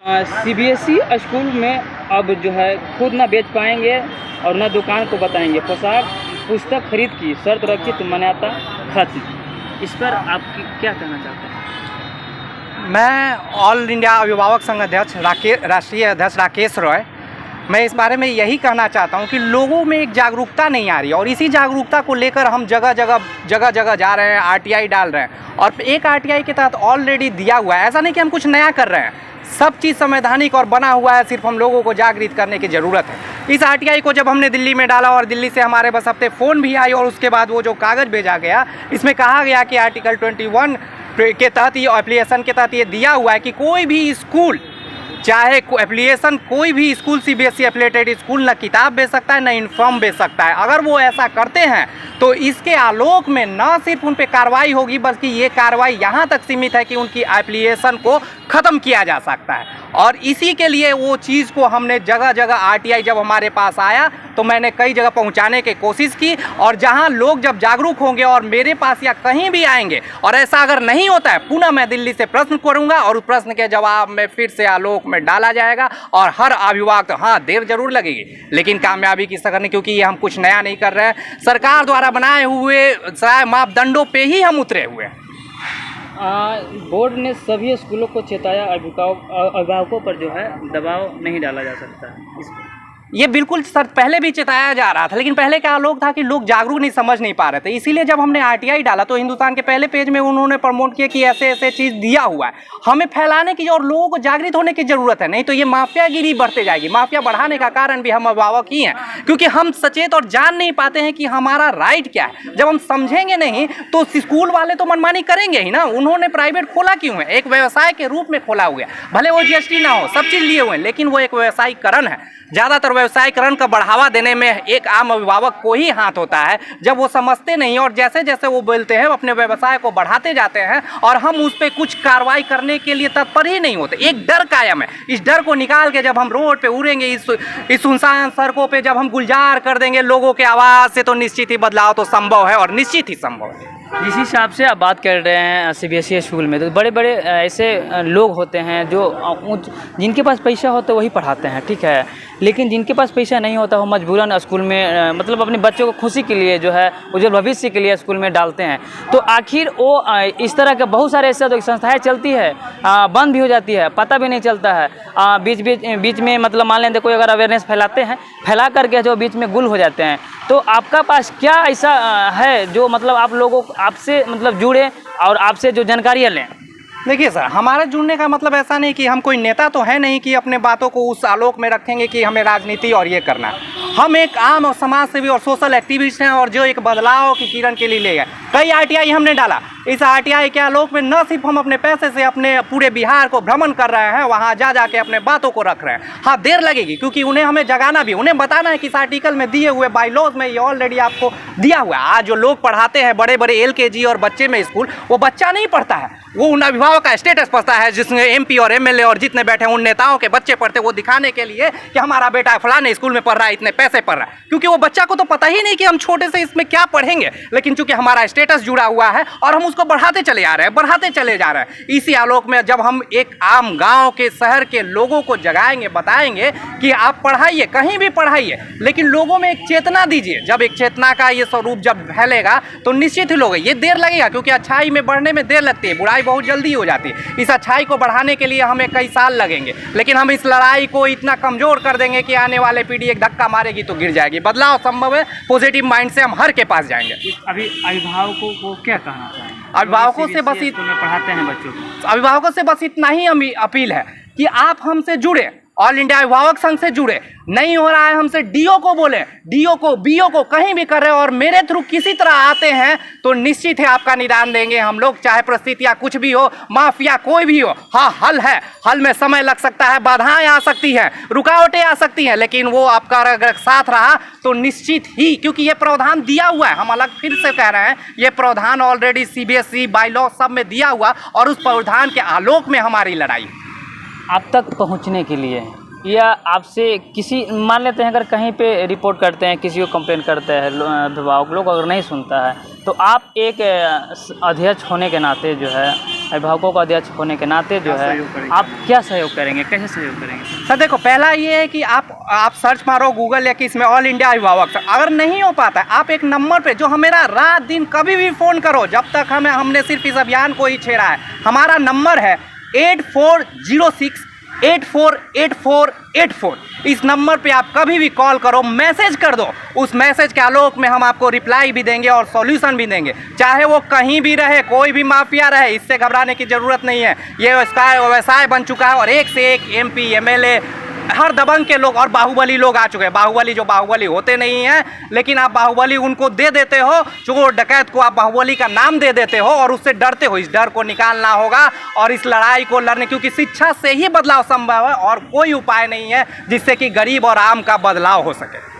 CBSE school में अब जो है खुद ना बेच पाएंगे और ना दुकान को बताएंगे। पोशाक पुस्तक खरीद की शर्त रखी तो मनाता खत्म। इस पर आप क्या कहना चाहते हैं? मैं ऑल इंडिया अभिभावक संघ अध्यक्ष राष्ट्रीय अध्यक्ष राकेश रॉय, मैं इस बारे में यही कहना चाहता हूं कि लोगों में एक जागरूकता नहीं आ रही है और इसी जागरूकता को लेकर हम जगह जगह जा रहे हैं, आरटीआई डाल रहे हैं और एक आरटीआई के तहत ऑलरेडी दिया हुआ है। ऐसा नहीं कि हम कुछ नया कर रहे हैं, सब चीज़ संवैधानिक और बना हुआ है, सिर्फ हम लोगों को जागृत करने की ज़रूरत है। इस आरटीआई को जब हमने दिल्ली में डाला और दिल्ली से हमारे बस हफ्ते फ़ोन भी आई और उसके बाद वो जो कागज़ भेजा गया, इसमें कहा गया कि आर्टिकल 21 के तहत ये एप्लीकेशन के तहत ये दिया हुआ है कि कोई भी स्कूल, चाहे एप्लीकेशन कोई भी स्कूल सीबीएसई एफिलिएटेड स्कूल न किताब बेच सकता है न यूनिफॉर्म बेच सकता है। अगर वो ऐसा करते हैं तो इसके आलोक में न सिर्फ उन पे कार्रवाई होगी बल्कि ये कार्रवाई यहाँ तक सीमित है कि उनकी एप्लीकेशन को ख़त्म किया जा सकता है। और इसी के लिए वो चीज़ को हमने जगह जगह आरटीआई जब हमारे पास आया तो मैंने कई जगह पहुंचाने की कोशिश की और जहां लोग जब जागरूक होंगे और मेरे पास या कहीं भी आएंगे और ऐसा अगर नहीं होता है, पुनः मैं दिल्ली से प्रश्न करूंगा और उस प्रश्न के जवाब में फिर से आलोक में डाला जाएगा और हर अभिभावक, हाँ देर जरूर लगेगी लेकिन कामयाबी की सगर नहीं, क्योंकि ये हम कुछ नया नहीं कर रहे हैं। सरकार द्वारा बनाए हुए मापदंडों पे ही हम उतरे हुए हैं। बोर्ड ने सभी स्कूलों को चेताया अभिभावकों पर जो है दबाव नहीं डाला जा सकता। ये बिल्कुल सर पहले भी चेताया जा रहा था, लेकिन पहले क्या लोग था कि लोग जागरूक नहीं समझ नहीं पा रहे थे। इसीलिए जब हमने आरटीआई डाला तो हिंदुस्तान के पहले पेज में उन्होंने प्रमोट किया कि ऐसे ऐसे चीज़ दिया हुआ है। हमें फैलाने की और लोगों को जागृत होने की ज़रूरत है, नहीं तो ये माफियागिरी बढ़ते जाएगी। माफिया बढ़ाने का कारण भी हम अभिभावक ही हैं, क्योंकि हम सचेत और जान नहीं पाते हैं कि हमारा राइट क्या है। जब हम समझेंगे नहीं तो स्कूल वाले तो मनमानी करेंगे ही ना। उन्होंने प्राइवेट खोला क्यों है? एक व्यवसाय के रूप में खोला हुआ है, भले वो जीएसटी ना हो, सब चीज़ लिए हुए हैं, लेकिन वो एक व्यवसायीकरण है। ज़्यादातर व्यवसायीकरण का बढ़ावा देने में एक आम अभिभावक को ही हाथ होता है। जब वो समझते नहीं और जैसे जैसे वो बोलते हैं अपने व्यवसाय को बढ़ाते जाते हैं और हम उस पर कुछ कार्रवाई करने के लिए तत्पर ही नहीं होते। एक डर कायम है, इस डर को निकाल के जब हम रोड पे उड़ेंगे, इस सुनसान सड़कों पे जब हम गुलजार कर देंगे लोगों के आवाज़ से, तो निश्चित ही बदलाव तो संभव है और निश्चित ही संभव है। जिस हिसाब से आप बात कर रहे हैं सीबीएसई स्कूल में, तो बड़े बड़े ऐसे लोग होते हैं जो जिनके पास पैसा होता है वही पढ़ाते हैं, ठीक है, लेकिन जिनके पास पैसा नहीं होता वो मजबूरन स्कूल में मतलब अपने बच्चों को खुशी के लिए जो है उज्जवल भविष्य के लिए स्कूल में डालते हैं। तो आखिर वो इस तरह के बहुत सारे ऐसे संस्थाएं चलती है, बंद भी हो जाती है, पता भी नहीं चलता है। बीच में मतलब मान लेते कोई अगर अवेयरनेस फैलाते हैं, फैला करके जो बीच में गुल हो जाते हैं। तो आपका पास क्या ऐसा है जो मतलब आप लोगों आपसे मतलब जुड़े और आपसे जो जानकारियाँ लें? देखिए सर, हमारे जुड़ने का मतलब ऐसा नहीं कि हम कोई नेता तो है नहीं कि अपने बातों को उस आलोक में रखेंगे कि हमें राजनीति और ये करना है। हम एक आम और समाज सेवी और सोशल एक्टिविस्ट हैं और जो एक बदलाव की किरण के लिए ले गए। कई आरटीआई हमने डाला। इस आरटीआई के आलोक में न सिर्फ हम अपने पैसे से अपने पूरे बिहार को भ्रमण कर रहे हैं, वहाँ जा के अपने बातों को रख रहे हैं। हाँ देर लगेगी, क्योंकि उन्हें हमें जगाना भी, उन्हें बताना है कि इस आर्टिकल में दिए हुए बाईलॉज में ये ऑलरेडी आपको दिया हुआ है। आज जो लोग पढ़ाते हैं बड़े बड़े एलकेजी और बच्चे में स्कूल, वो बच्चा नहीं पढ़ता है, वो उन अभिभावक का स्टेटस पढ़ता है जिसमें एमपी और एमएलए और जितने बैठे हैं उन नेताओं के बच्चे पढ़ते, वो दिखाने के लिए कि हमारा बेटा फलाने स्कूल में पढ़ रहा है, इतने पैसे पढ़ रहा है। क्योंकि वो बच्चा को तो पता ही नहीं कि हम छोटे से इसमें क्या पढ़ेंगे, लेकिन चूंकि हमारा स्टेटस जुड़ा हुआ है और हम उसको बढ़ाते चले जा रहे हैं, बढ़ाते चले जा रहे हैं। इसी आलोक में जब हम एक आम गांव के शहर के लोगों को जगाएंगे, बताएंगे कि आप पढ़ाइए, कहीं भी पढ़ाइए, लेकिन लोगों में एक चेतना दीजिए। जब एक चेतना का ये स्वरूप जब फैलेगा तो निश्चित ही लोग, ये देर लगेगा क्योंकि अच्छाई में बढ़ने में देर लगती है, बुराई बहुत जल्दी हो जाती है। इस अच्छाई को बढ़ाने के लिए हमें कई साल लगेंगे, लेकिन हम इस लड़ाई को इतना कमजोर कर देंगे कि आने वाले पीढ़ी एक धक्का मारेगी तो गिर जाएगी। बदलाव संभव है, पॉजिटिव माइंड से हम हर के पास जाएंगे। अभी अभिभावकों को क्या कहना चाहिए? अभिभावकों से बस पढ़ाते हैं बच्चों को, अभिभावकों से बस इतना ही अपील है कि आप हमसे जुड़े, ऑल इंडिया अभिभावक संघ से जुड़े। नहीं हो रहा है हमसे डीओ को बोले, डीओ को बीओ को कहीं भी कर रहे हो और मेरे थ्रू किसी तरह आते हैं तो निश्चित है आपका निदान देंगे हम लोग, चाहे परिस्थितियाँ कुछ भी हो, माफिया कोई भी हो। हाँ हल है, हल में समय लग सकता है, बाधाएं आ सकती हैं, रुकावटें आ सकती हैं, लेकिन वो आपका अगर साथ रहा तो निश्चित ही, क्योंकि ये प्रावधान दिया हुआ है। हम अलग फिर से कह रहे हैं, ये प्रावधान ऑलरेडी सीबीएसई बाईलॉ सब में दिया हुआ और उस प्रावधान के आलोक में हमारी लड़ाई। आप तक पहुंचने के लिए या आपसे किसी मान लेते हैं अगर कहीं पे रिपोर्ट करते हैं, किसी को कंप्लेन करते हैं अभिभावक लोग, अगर नहीं सुनता है तो आप एक अध्यक्ष होने के नाते जो है, अभिभावकों का अध्यक्ष होने के नाते जो है आप क्या सहयोग करेंगे, कैसे सहयोग करेंगे? सर देखो, पहला ये है कि आप सर्च मारो गूगल या किस में, ऑल इंडिया अभिभावक। अगर नहीं हो पाता है, आप एक नंबर पे जो हमेरा रात दिन कभी भी फ़ोन करो, जब तक हमने सिर्फ इस अभियान को ही छेड़ा है। हमारा नंबर है 8406848484। इस नंबर पे आप कभी भी कॉल करो, मैसेज कर दो। उस मैसेज के आलोक में हम आपको रिप्लाई भी देंगे और सॉल्यूशन भी देंगे, चाहे वो कहीं भी रहे, कोई भी माफिया रहे। इससे घबराने की ज़रूरत नहीं है। ये व्यवसाय बन चुका है और एक से एक MP MLA हर दबंग के लोग और बाहुबली लोग आ चुके हैं। बाहुबली जो बाहुबली होते नहीं हैं, लेकिन आप बाहुबली उनको दे देते हो, चोर डकैत को आप बाहुबली का नाम दे देते हो और उससे डरते हो। इस डर को निकालना होगा और इस लड़ाई को लड़ने, क्योंकि शिक्षा से ही बदलाव संभव है और कोई उपाय नहीं है जिससे कि गरीब और आम का बदलाव हो सके।